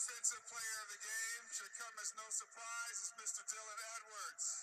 Offensive player of the game should come as no surprise is Mr. Dylan Edwards.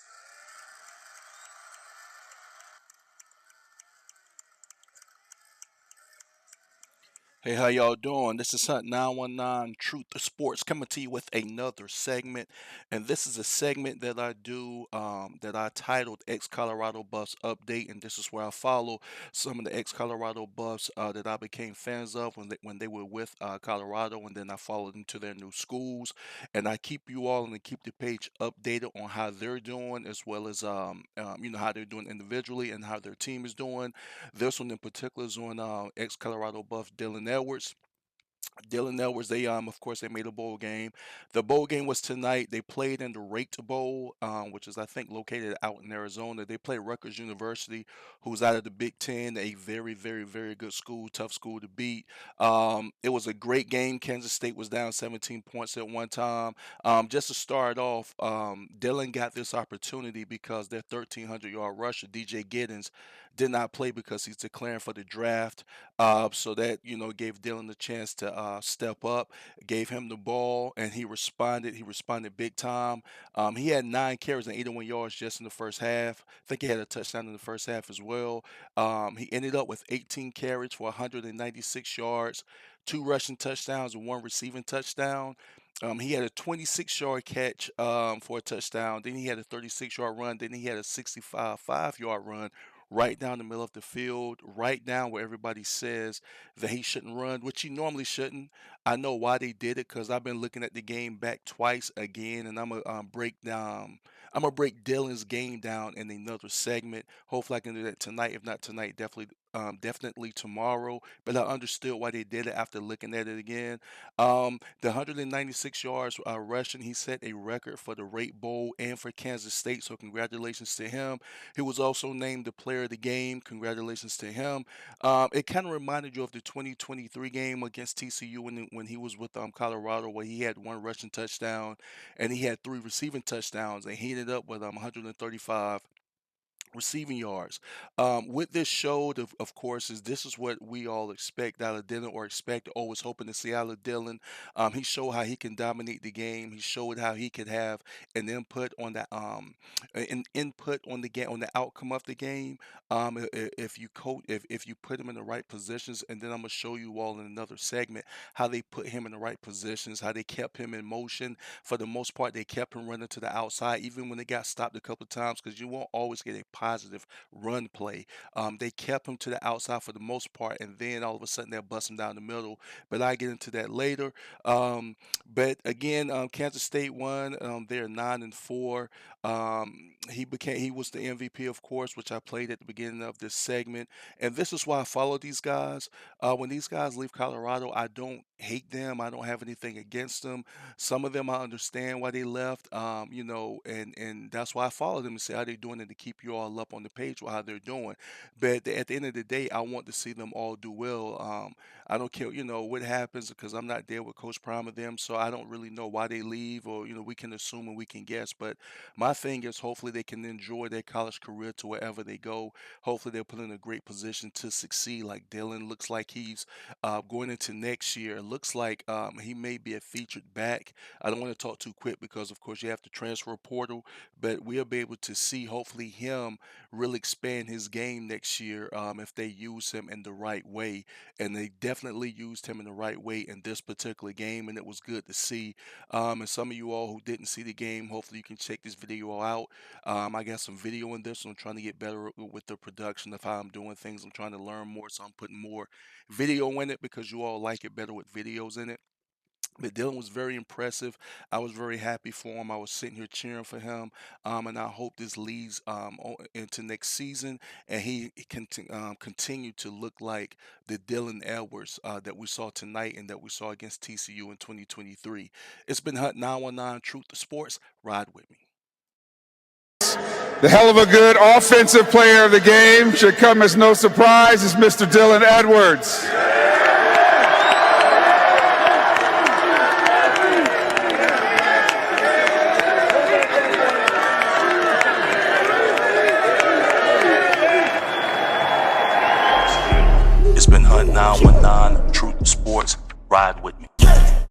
Hey, how y'all doing? This is Hunt 919 Truth to Sports coming to you with another segment. And this is a segment that I do that I titled Ex Colorado Buffs Update. And this is where I follow some of the ex Colorado Buffs that I became fans of when they were with Colorado. And then I followed them to their new schools. And I keep you all and keep the page updated on how they're doing, as well as how they're doing individually and how their team is doing. This one in particular is on ex Colorado Buff Dylan Edwards. Dylan Edwards, they of course they made a bowl game. The bowl game was tonight. They played in the Rate Bowl, which is I think located out in Arizona. They played Rutgers University, who's out of the Big Ten, a very, very, very good school, tough school to beat. It was a great game. Kansas State was down 17 points at one time. Just to start off, Dylan got this opportunity because their 1,300-yard rusher, DJ Giddens, did not play because he's declaring for the draft. So that gave Dylan the chance to step up, gave him the ball, and he responded. He responded big time. He had 9 carries and 81 yards just in the first half. I think he had a touchdown in the first half as well. He ended up with 18 carries for 196 yards, 2 rushing touchdowns, and 1 receiving touchdown. He had a 26-yard catch for a touchdown. Then he had a 36-yard run. Then he had a 65-5-yard run right down the middle of the field, right down where everybody says that he shouldn't run, which he normally shouldn't. I know why they did it because I've been looking at the game back twice again, and I'm gonna break down. I'm gonna break Dylan's game down in another segment. Hopefully, I can do that tonight. If not tonight, definitely tomorrow. But I understood why they did it after looking at it again. The 196 yards rushing, he set a record for the Rate Bowl and for Kansas State. So congratulations to him. He was also named the player of the game. Congratulations to him. It kind of reminded you of the 2023 game against TCU when he was with Colorado, where he had 1 rushing touchdown and he had 3 receiving touchdowns, and he ended up with 135 receiving yards. With this showed, of course, is this is what we all expect out of Dylan, or expect, always hoping to see out of Dylan. He showed how he can dominate the game. He showed how he could have an input on an input on the game, on the outcome of the game. If you coach, if you put him in the right positions, and then I'm gonna show you all in another segment how they put him in the right positions, how they kept him in motion. For the most part, they kept him running to the outside, even when they got stopped a couple of times, because you won't always get a positive run play. They kept him to the outside for the most part, and then all of a sudden they'll bust him down the middle. But I get into that later. But again, Kansas State won. They're 9-4. He was the MVP, of course, which I played at the beginning of this segment. And this is why I follow these guys. When these guys leave Colorado, I don't hate them. I don't have anything against them. Some of them I understand why they left, and that's why I follow them and see how they're doing and to keep you all up on the page with how they're doing. But at the end of the day, I want to see them all do well. I don't care, what happens because I'm not there with Coach Prime of them, so I don't really know why they leave, or we can assume and we can guess. But my thing is, hopefully they can enjoy their college career to wherever they go. Hopefully they're put in a great position to succeed. Like Dylan looks like he's going into next year. Looks like he may be a featured back. I don't want to talk too quick because, of course, you have to transfer portal, but we'll be able to see hopefully him really expand his game next year if they use him in the right way. And they definitely used him in the right way in this particular game, and it was good to see. And some of you all who didn't see the game, hopefully you can check this video out. I got some video in this. I'm trying to get better with the production of how I'm doing things. I'm trying to learn more, so I'm putting more video in it because you all like it better with videos in it. But Dylan was very impressive. I was very happy for him. I was sitting here cheering for him, and I hope this leads into next season, and he can continue to look like the Dylan Edwards that we saw tonight and that we saw against TCU in 2023. It's been Hunt 919 Truth to Sports. Ride with me. The hell of a good offensive player of the game should come as no surprise is Mr. Dylan Edwards.